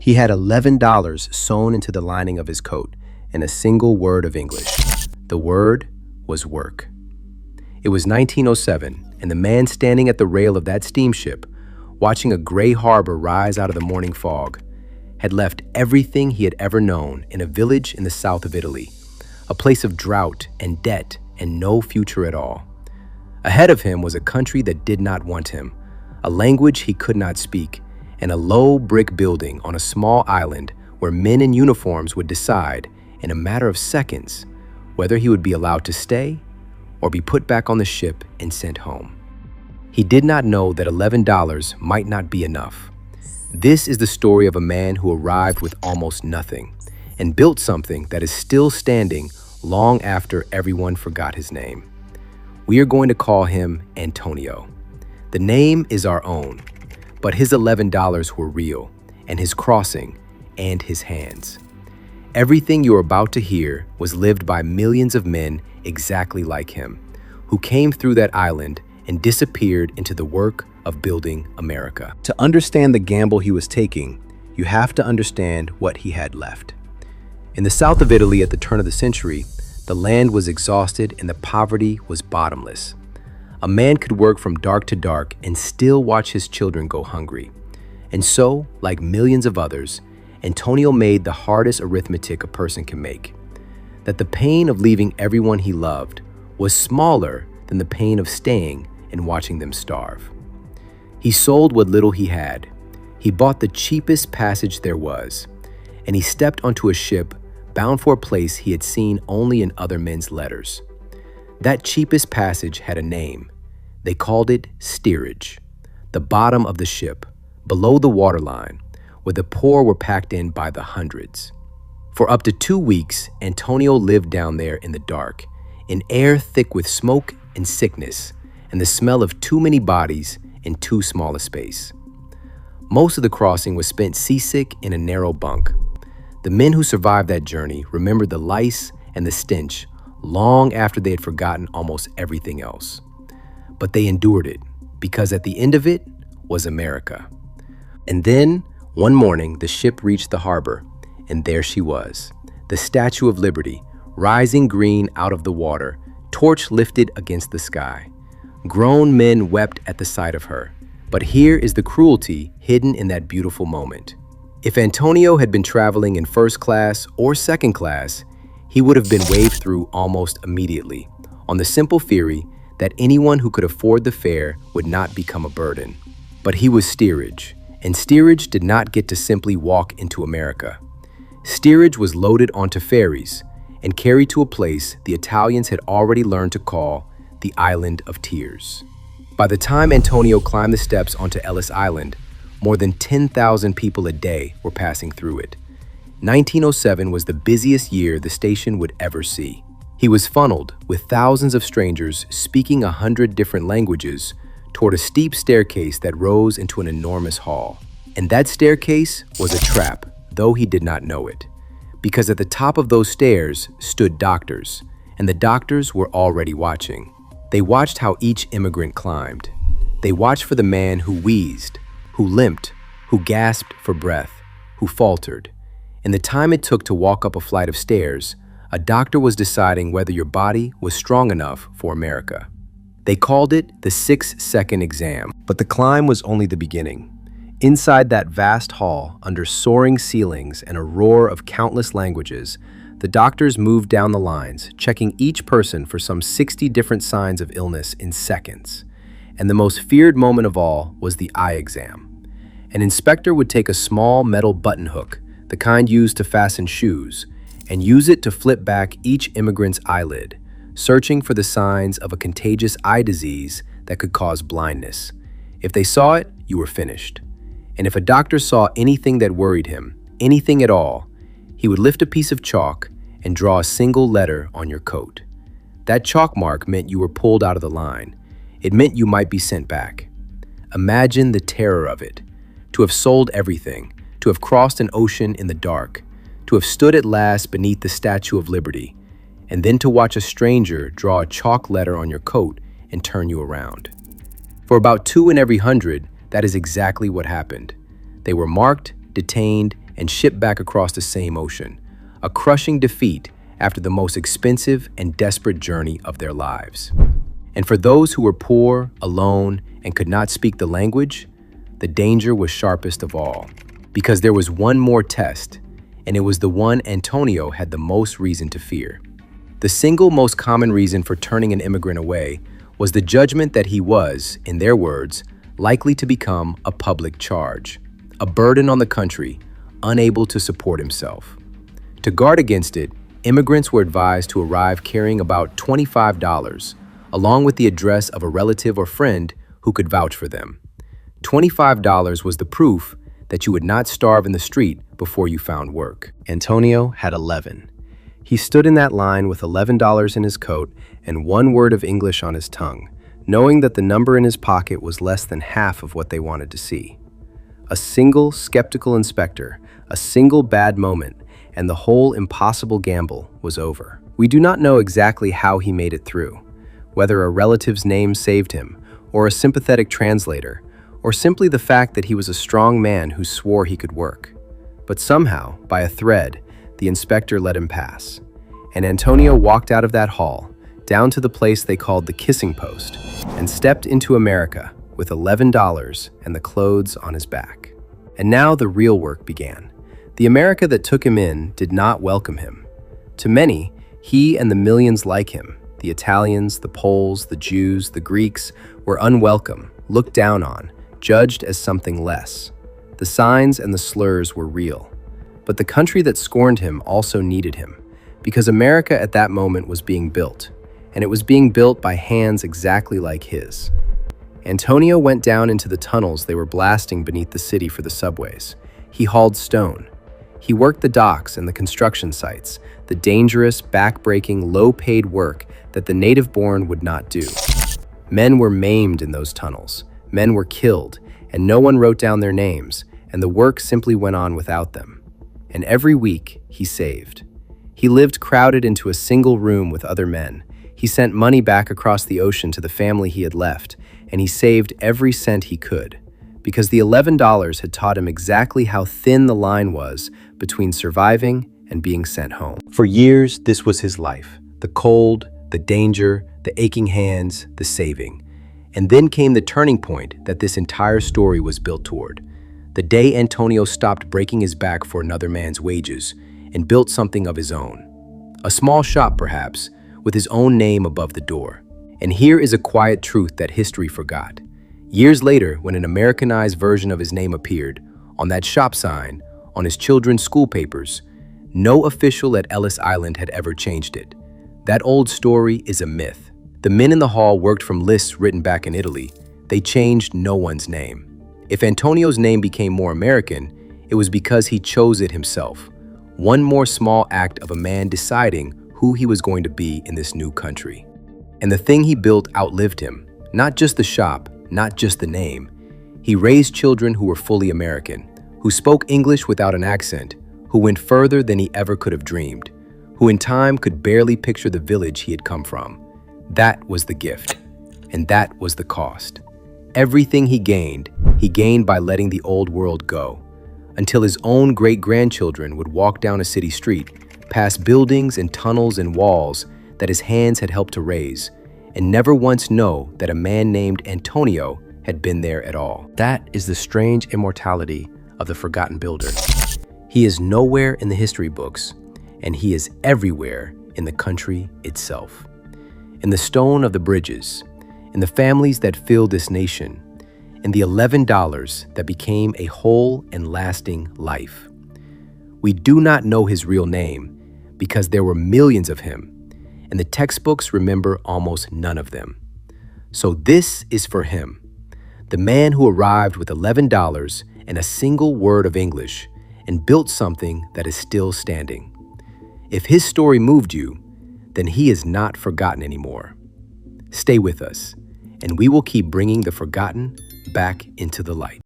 He had $11 sewn into the lining of his coat and a single word of English. The word was work. It was 1907, and the man standing at the rail of that steamship, watching a gray harbor rise out of the morning fog, had left everything he had ever known in a village in the south of Italy, a place of drought and debt and no future at all. Ahead of him was a country that did not want him, a language he could not speak, and a low brick building on a small island where men in uniforms would decide, in a matter of seconds, whether he would be allowed to stay or be put back on the ship and sent home. He did not know that $11 might not be enough. This is the story of a man who arrived with almost nothing and built something that is still standing long after everyone forgot his name. We are going to call him Antonio. The name is our own, but his $11 were real, and his crossing, and his hands. Everything you are about to hear was lived by millions of men exactly like him, who came through that island and disappeared into the work of building America. To understand the gamble he was taking, you have to understand what he had left. In the south of Italy at the turn of the century, the land was exhausted and the poverty was bottomless. A man could work from dark to dark and still watch his children go hungry. And so, like millions of others, Antonio made the hardest arithmetic a person can make: that the pain of leaving everyone he loved was smaller than the pain of staying and watching them starve. He sold what little he had. He bought the cheapest passage there was, and he stepped onto a ship bound for a place he had seen only in other men's letters. That cheapest passage had a name. They called it steerage, the bottom of the ship, below the waterline, where the poor were packed in by the hundreds. For up to 2 weeks, Antonio lived down there in the dark, in air thick with smoke and sickness, and the smell of too many bodies in too small a space. Most of the crossing was spent seasick in a narrow bunk. The men who survived that journey remembered the lice and the stench long after they had forgotten almost everything else. But they endured it, because at the end of it was America. And then, one morning, the ship reached the harbor, and there she was, the Statue of Liberty, rising green out of the water, torch lifted against the sky. Grown men wept at the sight of her. But here is the cruelty hidden in that beautiful moment. If Antonio had been traveling in first class or second class, he would have been waved through almost immediately, on the simple theory that anyone who could afford the fare would not become a burden. But he was steerage, and steerage did not get to simply walk into America. Steerage was loaded onto ferries and carried to a place the Italians had already learned to call the Island of Tears. By the time Antonio climbed the steps onto Ellis Island, more than 10,000 people a day were passing through it. 1907 was the busiest year the station would ever see. He was funneled, with thousands of strangers speaking 100 different languages, toward a steep staircase that rose into an enormous hall. And that staircase was a trap, though he did not know it. Because at the top of those stairs stood doctors, and the doctors were already watching. They watched how each immigrant climbed. They watched for the man who wheezed, who limped, who gasped for breath, who faltered. In the time it took to walk up a flight of stairs, a doctor was deciding whether your body was strong enough for America. They called it the 6-second exam, but the climb was only the beginning. Inside that vast hall, under soaring ceilings and a roar of countless languages, the doctors moved down the lines, checking each person for some 60 different signs of illness in seconds. And the most feared moment of all was the eye exam. An inspector would take a small metal buttonhook, the kind used to fasten shoes, and use it to flip back each immigrant's eyelid, searching for the signs of a contagious eye disease that could cause blindness. If they saw it, you were finished. And if a doctor saw anything that worried him, anything at all, he would lift a piece of chalk and draw a single letter on your coat. That chalk mark meant you were pulled out of the line. It meant you might be sent back. Imagine the terror of it. To have sold everything, to have crossed an ocean in the dark, to have stood at last beneath the Statue of Liberty, and then to watch a stranger draw a chalk letter on your coat and turn you around. For about 2 in every 100, that is exactly what happened. They were marked, detained, and shipped back across the same ocean, a crushing defeat after the most expensive and desperate journey of their lives. And for those who were poor, alone, and could not speak the language, the danger was sharpest of all, because there was one more test, and it was the one Antonio had the most reason to fear. The single most common reason for turning an immigrant away was the judgment that he was, in their words, likely to become a public charge, a burden on the country, unable to support himself. To guard against it, immigrants were advised to arrive carrying about $25, along with the address of a relative or friend who could vouch for them. $25 was the proof that you would not starve in the street before you found work. Antonio had 11. He stood in that line with $11 in his coat and one word of English on his tongue, knowing that the number in his pocket was less than half of what they wanted to see. A single skeptical inspector, a single bad moment, and the whole impossible gamble was over. We do not know exactly how he made it through, whether a relative's name saved him, or a sympathetic translator, or simply the fact that he was a strong man who swore he could work. But somehow, by a thread, the inspector let him pass. And Antonio walked out of that hall, down to the place they called the kissing post, and stepped into America with $11 and the clothes on his back. And now the real work began. The America that took him in did not welcome him. To many, he and the millions like him, the Italians, the Poles, the Jews, the Greeks, were unwelcome, looked down on, judged as something less. The signs and the slurs were real. But the country that scorned him also needed him, because America at that moment was being built, and it was being built by hands exactly like his. Antonio went down into the tunnels they were blasting beneath the city for the subways. He hauled stone. He worked the docks and the construction sites, the dangerous, back-breaking, low-paid work that the native-born would not do. Men were maimed in those tunnels. Men were killed, and no one wrote down their names, and the work simply went on without them. And every week, he saved. He lived crowded into a single room with other men. He sent money back across the ocean to the family he had left, and he saved every cent he could, because the $11 had taught him exactly how thin the line was between surviving and being sent home. For years, this was his life. The cold, the danger, the aching hands, the saving. And then came the turning point that this entire story was built toward. The day Antonio stopped breaking his back for another man's wages and built something of his own. A small shop, perhaps, with his own name above the door. And here is a quiet truth that history forgot. Years later, when an Americanized version of his name appeared, on that shop sign, on his children's school papers, no official at Ellis Island had ever changed it. That old story is a myth. The men in the hall worked from lists written back in Italy. They changed no one's name. If Antonio's name became more American, it was because he chose it himself. One more small act of a man deciding who he was going to be in this new country. And the thing he built outlived him. Not just the shop, not just the name. He raised children who were fully American, who spoke English without an accent, who went further than he ever could have dreamed, who in time could barely picture the village he had come from. That was the gift, and that was the cost. Everything he gained by letting the old world go, until his own great-grandchildren would walk down a city street, past buildings and tunnels and walls that his hands had helped to raise, and never once know that a man named Antonio had been there at all. That is the strange immortality of the forgotten builder. He is nowhere in the history books, and he is everywhere in the country itself. In the stone of the bridges, in the families that filled this nation, in the $11 that became a whole and lasting life. We do not know his real name because there were millions of him, and the textbooks remember almost none of them. So this is for him, the man who arrived with $11 and a single word of English and built something that is still standing. If his story moved you, then he is not forgotten anymore. Stay with us, and we will keep bringing the forgotten back into the light.